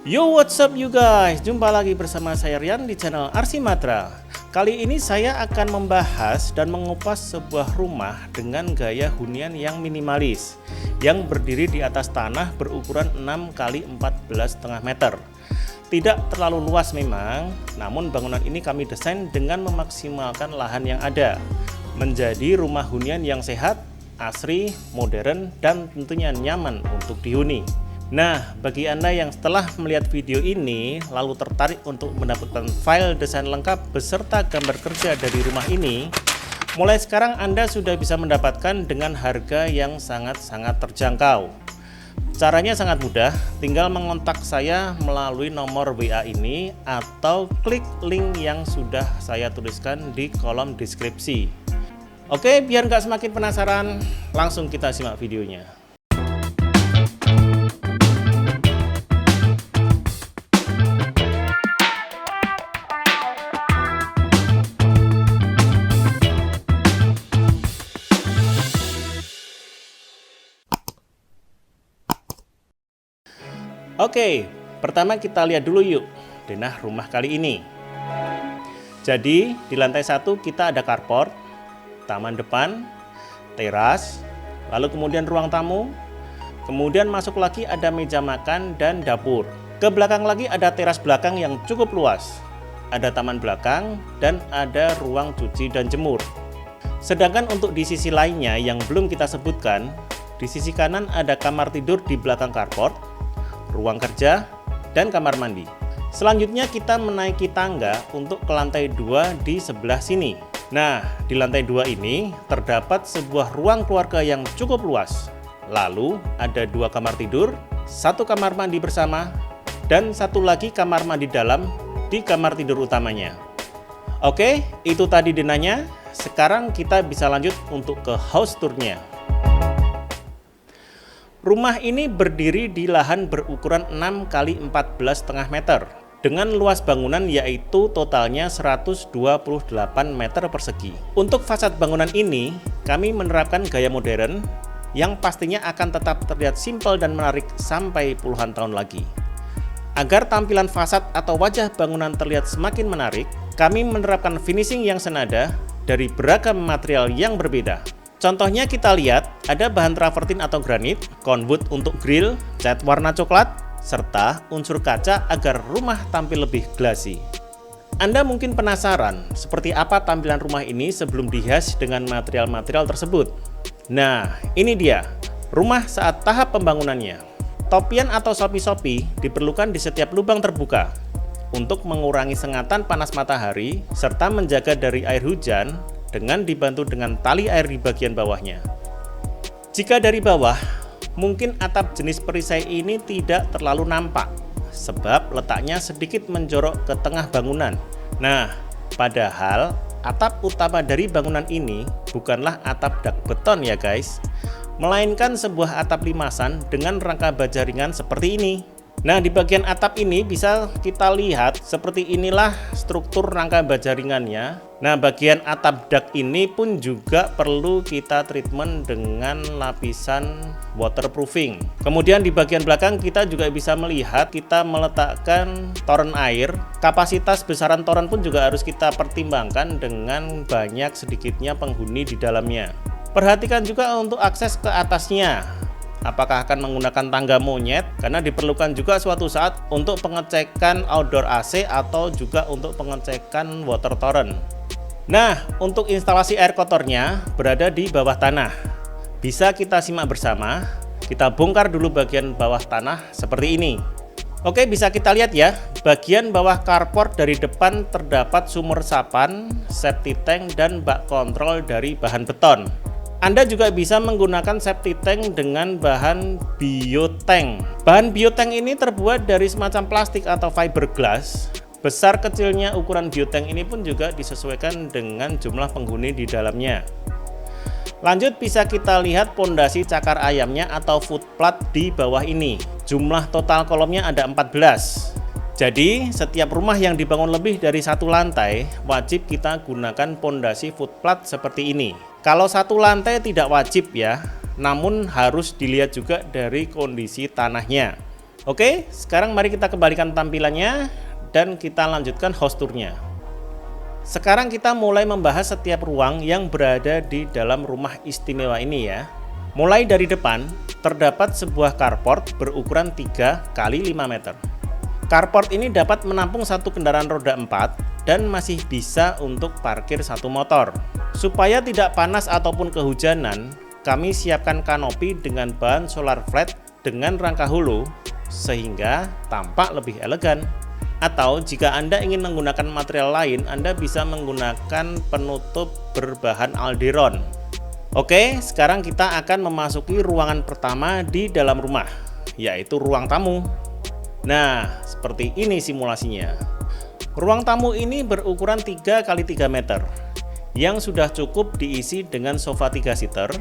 Yo, what's up you guys? Jumpa lagi bersama saya Rian di channel RC Matra. Kali ini saya akan membahas dan mengupas sebuah rumah dengan gaya hunian yang minimalis yang berdiri di atas tanah berukuran 6 x 14,5 meter. Tidak terlalu luas memang, namun bangunan ini kami desain dengan memaksimalkan lahan yang ada menjadi rumah hunian yang sehat, asri, modern, dan tentunya nyaman untuk dihuni. Nah, bagi Anda yang setelah melihat video ini lalu tertarik untuk mendapatkan file desain lengkap beserta gambar kerja dari rumah ini, mulai sekarang Anda sudah bisa mendapatkan dengan harga yang sangat-sangat terjangkau. Caranya sangat mudah, tinggal mengontak saya melalui nomor WA ini atau klik link yang sudah saya tuliskan di kolom deskripsi. Oke, biar nggak semakin penasaran, langsung kita simak videonya. Oke, pertama kita lihat dulu yuk denah rumah kali ini. Jadi di lantai 1 kita ada carport, taman depan, teras, lalu kemudian ruang tamu, kemudian masuk lagi ada meja makan dan dapur. Ke belakang lagi ada teras belakang yang cukup luas, ada taman belakang dan ada ruang cuci dan jemur. Sedangkan untuk di sisi lainnya yang belum kita sebutkan, di sisi kanan ada kamar tidur di belakang carport, ruang kerja, dan kamar mandi. Selanjutnya kita menaiki tangga untuk ke lantai 2 di sebelah sini. Nah, di lantai 2 ini terdapat sebuah ruang keluarga yang cukup luas. Lalu ada 2 kamar tidur, 1 kamar mandi bersama, dan 1 lagi kamar mandi dalam di kamar tidur utamanya. Oke, itu tadi denahnya. Sekarang kita bisa lanjut untuk ke house tour-nya. Rumah ini berdiri di lahan berukuran 6 x 14,5 meter dengan luas bangunan yaitu totalnya 128 meter persegi. Untuk fasad bangunan ini, kami menerapkan gaya modern yang pastinya akan tetap terlihat simpel dan menarik sampai puluhan tahun lagi. Agar tampilan fasad atau wajah bangunan terlihat semakin menarik, kami menerapkan finishing yang senada dari beragam material yang berbeda. Contohnya kita lihat ada bahan travertin atau granit, conwood untuk grill, cat warna coklat, serta unsur kaca agar rumah tampil lebih glassy. Anda mungkin penasaran seperti apa tampilan rumah ini sebelum dihias dengan material-material tersebut. Nah, ini dia rumah saat tahap pembangunannya. Topian atau sopi-sopi diperlukan di setiap lubang terbuka untuk mengurangi sengatan panas matahari serta menjaga dari air hujan dengan dibantu dengan tali air di bagian bawahnya. Jika dari bawah, mungkin atap jenis perisai ini tidak terlalu nampak sebab letaknya sedikit menjorok ke tengah bangunan. Nah, padahal atap utama dari bangunan ini bukanlah atap dak beton ya guys, melainkan sebuah atap limasan dengan rangka baja ringan seperti ini. Nah, di bagian atap ini bisa kita lihat seperti inilah struktur rangka baja ringannya. Nah, bagian atap dak ini pun juga perlu kita treatment dengan lapisan waterproofing. Kemudian di bagian belakang kita juga bisa melihat kita meletakkan toren air. Kapasitas besaran toren pun juga harus kita pertimbangkan dengan banyak sedikitnya penghuni di dalamnya. Perhatikan juga untuk akses ke atasnya. Apakah akan menggunakan tangga monyet karena diperlukan juga suatu saat untuk pengecekan outdoor AC atau juga untuk pengecekan water torrent. Nah, untuk instalasi air kotornya berada di bawah tanah. Bisa kita simak bersama. Kita bongkar dulu bagian bawah tanah seperti ini. Oke, bisa kita lihat ya. Bagian bawah carport dari depan terdapat sumur resapan, septic tank, dan bak kontrol dari bahan beton. Anda juga bisa menggunakan septic tank dengan bahan biotank. Bahan biotank ini terbuat dari semacam plastik atau fiberglass. Besar kecilnya ukuran biotank ini pun juga disesuaikan dengan jumlah penghuni di dalamnya. Lanjut bisa kita lihat pondasi cakar ayamnya atau footplat di bawah ini. Jumlah total kolomnya ada 14. Jadi setiap rumah yang dibangun lebih dari 1 lantai wajib kita gunakan pondasi footplat seperti ini. Kalau 1 lantai tidak wajib ya, namun harus dilihat juga dari kondisi tanahnya. Oke, sekarang mari kita kembalikan tampilannya dan kita lanjutkan house tour-nya. Sekarang kita mulai membahas setiap ruang yang berada di dalam rumah istimewa ini ya. Mulai dari depan, terdapat sebuah carport berukuran 3 kali 5 meter. Carport ini dapat menampung satu kendaraan roda 4 dan masih bisa untuk parkir satu motor. Supaya tidak panas ataupun kehujanan, kami siapkan kanopi dengan bahan solar flat dengan rangka hulu sehingga tampak lebih elegan. Atau jika Anda ingin menggunakan material lain, Anda bisa menggunakan penutup berbahan alderon. Oke, sekarang kita akan memasuki ruangan pertama di dalam rumah, yaitu ruang tamu. Nah, seperti ini simulasinya. Ruang tamu ini berukuran 3 kali 3 meter, yang sudah cukup diisi dengan sofa 3 seater,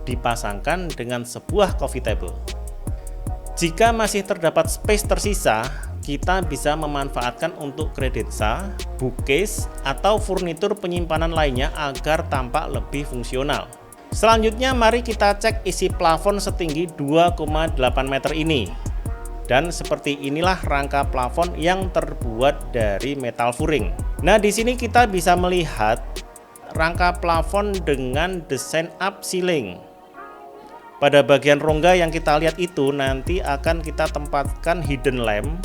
dipasangkan dengan sebuah coffee table. Jika masih terdapat space tersisa, kita bisa memanfaatkan untuk kredensa, bookcase, atau furnitur penyimpanan lainnya agar tampak lebih fungsional. Selanjutnya mari kita cek isi plafon setinggi 2,8 meter ini. Dan seperti inilah rangka plafon yang terbuat dari metal furing. Nah, di sini kita bisa melihat rangka plafon dengan desain up ceiling. Pada bagian rongga yang kita lihat itu nanti akan kita tempatkan hidden lamp.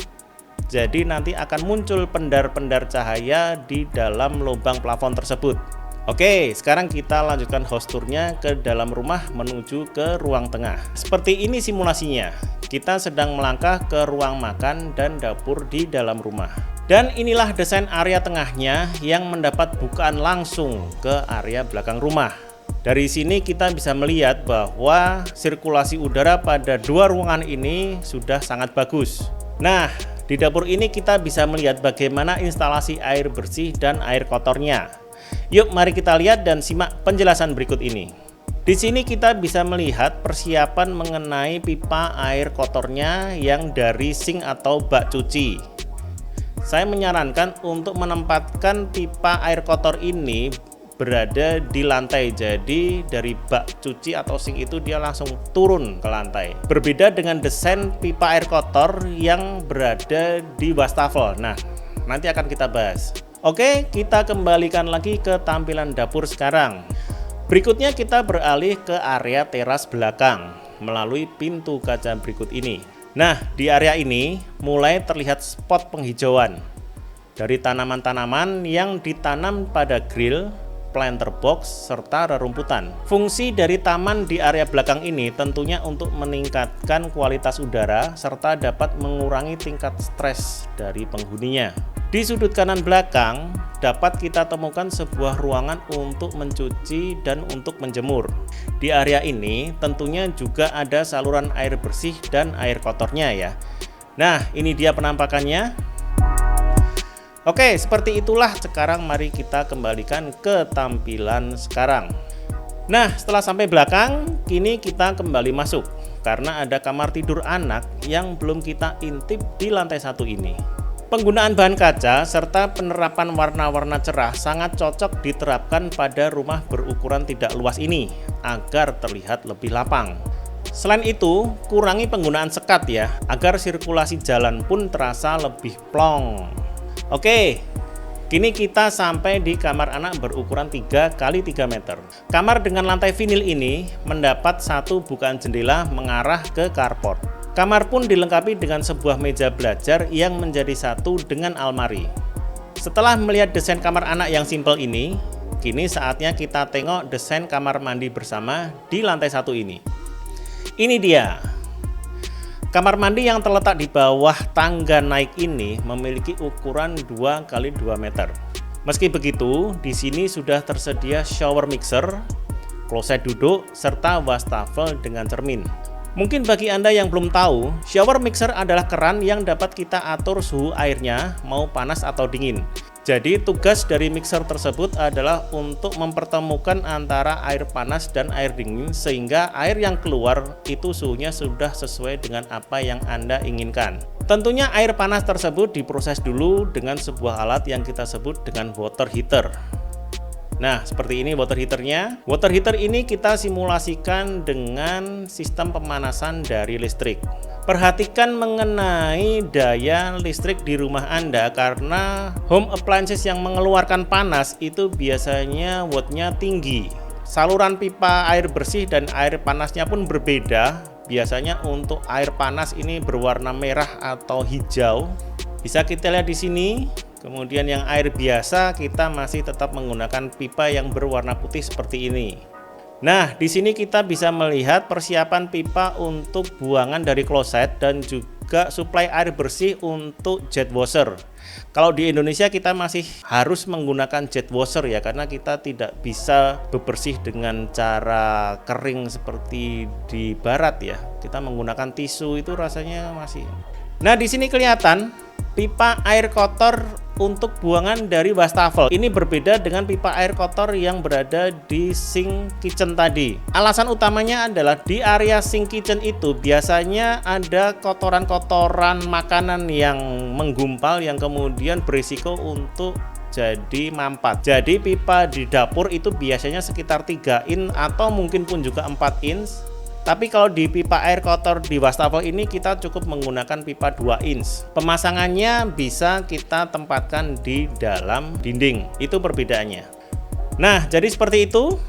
Jadi nanti akan muncul pendar-pendar cahaya di dalam lubang plafon tersebut. Oke, sekarang kita lanjutkan house tour-nya ke dalam rumah menuju ke ruang tengah. Seperti ini simulasinya. Kita sedang melangkah ke ruang makan dan dapur di dalam rumah. Dan inilah desain area tengahnya yang mendapat bukaan langsung ke area belakang rumah. Dari sini kita bisa melihat bahwa sirkulasi udara pada dua ruangan ini sudah sangat bagus. Nah, di dapur ini kita bisa melihat bagaimana instalasi air bersih dan air kotornya. Yuk mari kita lihat dan simak penjelasan berikut ini. Di sini kita bisa melihat persiapan mengenai pipa air kotornya yang dari sink atau bak cuci. Saya menyarankan untuk menempatkan pipa air kotor ini berada di lantai, jadi dari bak cuci atau sink itu dia langsung turun ke lantai. Berbeda dengan desain pipa air kotor yang berada di wastafel. Nah, nanti akan kita bahas. Oke, kita kembalikan lagi ke tampilan dapur sekarang. Berikutnya kita beralih ke area teras belakang melalui pintu kaca berikut ini. Nah, di area ini mulai terlihat spot penghijauan dari tanaman-tanaman yang ditanam pada grill, planter box, serta rerumputan. Fungsi dari taman di area belakang ini tentunya untuk meningkatkan kualitas udara serta dapat mengurangi tingkat stres dari penghuninya. Di sudut kanan belakang dapat kita temukan sebuah ruangan untuk mencuci dan untuk menjemur. Di area ini tentunya juga ada saluran air bersih dan air kotornya ya. Nah, ini dia penampakannya. Oke, seperti itulah. Sekarang mari kita kembalikan ke tampilan sekarang. Nah, setelah sampai belakang, kini kita kembali masuk karena ada kamar tidur anak yang belum kita intip di lantai 1 ini. Penggunaan bahan kaca serta penerapan warna-warna cerah sangat cocok diterapkan pada rumah berukuran tidak luas ini agar terlihat lebih lapang. Selain itu, kurangi penggunaan sekat ya, agar sirkulasi jalan pun terasa lebih plong. Oke, kini kita sampai di kamar anak berukuran 3 kali 3 meter. Kamar dengan lantai vinil ini mendapat satu bukaan jendela mengarah ke carport. Kamar pun dilengkapi dengan sebuah meja belajar yang menjadi satu dengan almari. Setelah melihat desain kamar anak yang simpel ini, kini saatnya kita tengok desain kamar mandi bersama di lantai 1 ini. Ini dia. Kamar mandi yang terletak di bawah tangga naik ini memiliki ukuran 2 kali 2 meter. Meski begitu, di sini sudah tersedia shower mixer, kloset duduk, serta wastafel dengan cermin. Mungkin bagi Anda yang belum tahu, shower mixer adalah keran yang dapat kita atur suhu airnya mau panas atau dingin. Jadi tugas dari mixer tersebut adalah untuk mempertemukan antara air panas dan air dingin sehingga air yang keluar itu suhunya sudah sesuai dengan apa yang Anda inginkan. Tentunya air panas tersebut diproses dulu dengan sebuah alat yang kita sebut dengan water heater. Nah, seperti ini water heaternya. Water heater ini kita simulasikan dengan sistem pemanasan dari listrik. Perhatikan mengenai daya listrik di rumah Anda, karena home appliances yang mengeluarkan panas itu biasanya wattnya tinggi. Saluran pipa air bersih dan air panasnya pun berbeda. Biasanya untuk air panas ini berwarna merah atau hijau. Bisa kita lihat di sini. Kemudian yang air biasa kita masih tetap menggunakan pipa yang berwarna putih seperti ini. Nah, di sini kita bisa melihat persiapan pipa untuk buangan dari kloset dan juga suplai air bersih untuk jet washer. Kalau di Indonesia kita masih harus menggunakan jet washer ya, karena kita tidak bisa bebersih dengan cara kering seperti di barat ya. Kita menggunakan tisu itu rasanya masih. Nah, di sini kelihatan pipa air kotor untuk buangan dari wastafel. Ini berbeda dengan pipa air kotor yang berada di sink kitchen tadi. Alasan utamanya adalah di area sink kitchen itu biasanya ada kotoran-kotoran makanan yang menggumpal yang kemudian berisiko untuk jadi mampat. Jadi pipa di dapur itu biasanya sekitar 3 in atau mungkin pun juga 4 inch. Tapi kalau di pipa air kotor di wastafel ini kita cukup menggunakan pipa 2 inch. Pemasangannya bisa kita tempatkan di dalam dinding. Itu perbedaannya. Nah, jadi seperti itu.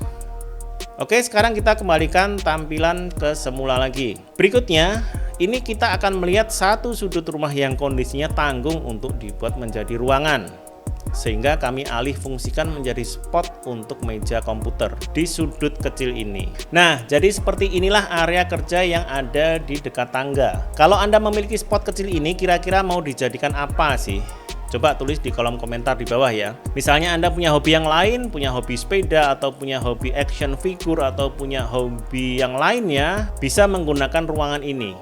Oke, sekarang kita kembalikan tampilan ke semula lagi. Berikutnya, ini kita akan melihat satu sudut rumah yang kondisinya tanggung untuk dibuat menjadi ruangan. Sehingga kami alih fungsikan menjadi spot untuk meja komputer di sudut kecil ini. Nah, jadi seperti inilah area kerja yang ada di dekat tangga. Kalau Anda memiliki spot kecil ini, kira-kira mau dijadikan apa sih? Coba tulis di kolom komentar di bawah ya. Misalnya Anda punya hobi yang lain, punya hobi sepeda, atau punya hobi action figure, atau punya hobi yang lainnya, bisa menggunakan ruangan ini.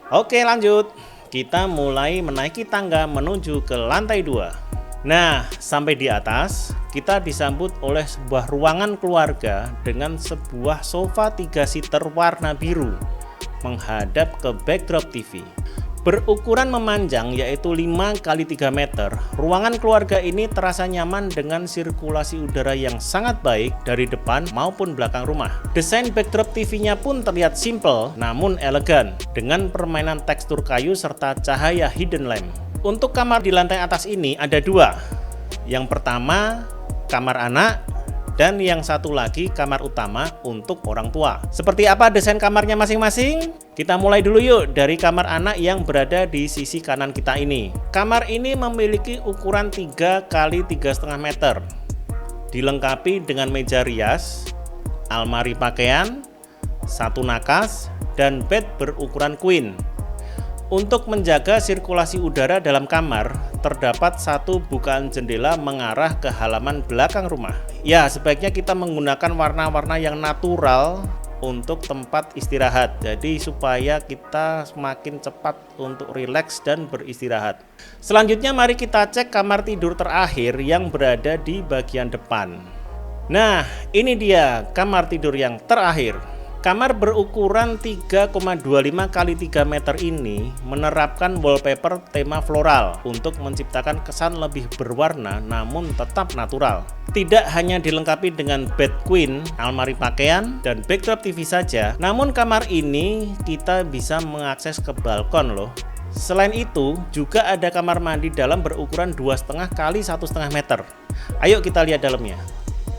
Oke, lanjut. Kita mulai menaiki tangga menuju ke lantai 2. Nah, sampai di atas, kita disambut oleh sebuah ruangan keluarga dengan sebuah sofa 3-seater warna biru menghadap ke backdrop TV. Berukuran memanjang yaitu 5 x 3 meter, ruangan keluarga ini terasa nyaman dengan sirkulasi udara yang sangat baik dari depan maupun belakang rumah. Desain backdrop TV-nya pun terlihat simple namun elegan dengan permainan tekstur kayu serta cahaya hidden lamp. Untuk kamar di lantai atas ini ada 2. Yang pertama kamar anak dan yang satu lagi kamar utama untuk orang tua. Seperti apa desain kamarnya masing-masing? Kita mulai dulu yuk dari kamar anak yang berada di sisi kanan kita ini. Kamar ini memiliki ukuran 3 x 3,5 meter. Dilengkapi dengan meja rias, almari pakaian, 1 nakas, dan bed berukuran queen. Untuk menjaga sirkulasi udara dalam kamar, terdapat 1 bukaan jendela mengarah ke halaman belakang rumah. Ya, sebaiknya kita menggunakan warna-warna yang natural untuk tempat istirahat. Jadi supaya kita semakin cepat untuk rileks dan beristirahat. Selanjutnya mari kita cek kamar tidur terakhir yang berada di bagian depan. Nah, ini dia kamar tidur yang terakhir. Kamar berukuran 3,25 x 3 meter ini menerapkan wallpaper tema floral untuk menciptakan kesan lebih berwarna namun tetap natural. Tidak hanya dilengkapi dengan bed queen, almari pakaian, dan backdrop TV saja, namun kamar ini kita bisa mengakses ke balkon loh. Selain itu, juga ada kamar mandi dalam berukuran 2,5 x 1,5 meter. Ayo kita lihat dalamnya.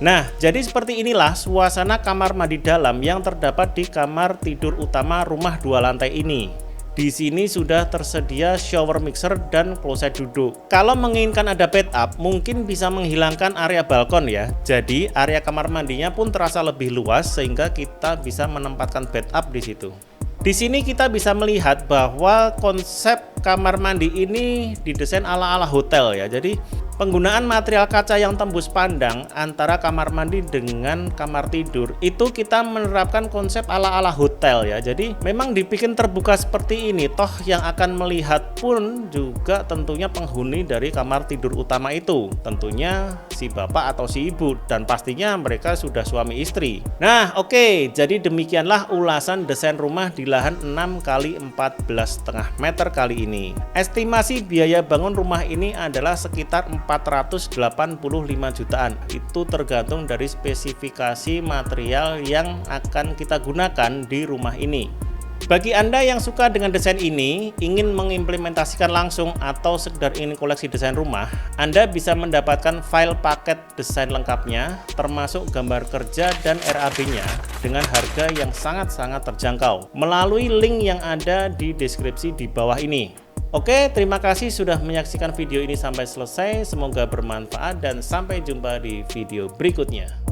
Nah, jadi seperti inilah suasana kamar mandi dalam yang terdapat di kamar tidur utama rumah 2 lantai ini. Di sini sudah tersedia shower mixer dan kloset duduk. Kalau menginginkan ada bed up, mungkin bisa menghilangkan area balkon ya. Jadi area kamar mandinya pun terasa lebih luas sehingga kita bisa menempatkan bed up di situ. Di sini kita bisa melihat bahwa konsep kamar mandi ini didesain ala-ala hotel ya. Jadi penggunaan material kaca yang tembus pandang antara kamar mandi dengan kamar tidur itu kita menerapkan konsep ala-ala hotel ya. Jadi memang dibikin terbuka seperti ini. Toh yang akan melihat pun juga tentunya penghuni dari kamar tidur utama itu. Tentunya si bapak atau si ibu dan pastinya mereka sudah suami istri. Nah, oke, jadi demikianlah ulasan desain rumah di lahan 6 x 14,5 meter kali ini. Estimasi biaya bangun rumah ini adalah sekitar 485 jutaan. Itu tergantung dari spesifikasi material yang akan kita gunakan di rumah ini. Bagi Anda yang suka dengan desain ini, ingin mengimplementasikan langsung atau sekedar ingin koleksi desain rumah, Anda bisa mendapatkan file paket desain lengkapnya, termasuk gambar kerja dan RAB-nya, dengan harga yang sangat-sangat terjangkau, melalui link yang ada di deskripsi di bawah ini. Oke, terima kasih sudah menyaksikan video ini sampai selesai, semoga bermanfaat dan sampai jumpa di video berikutnya.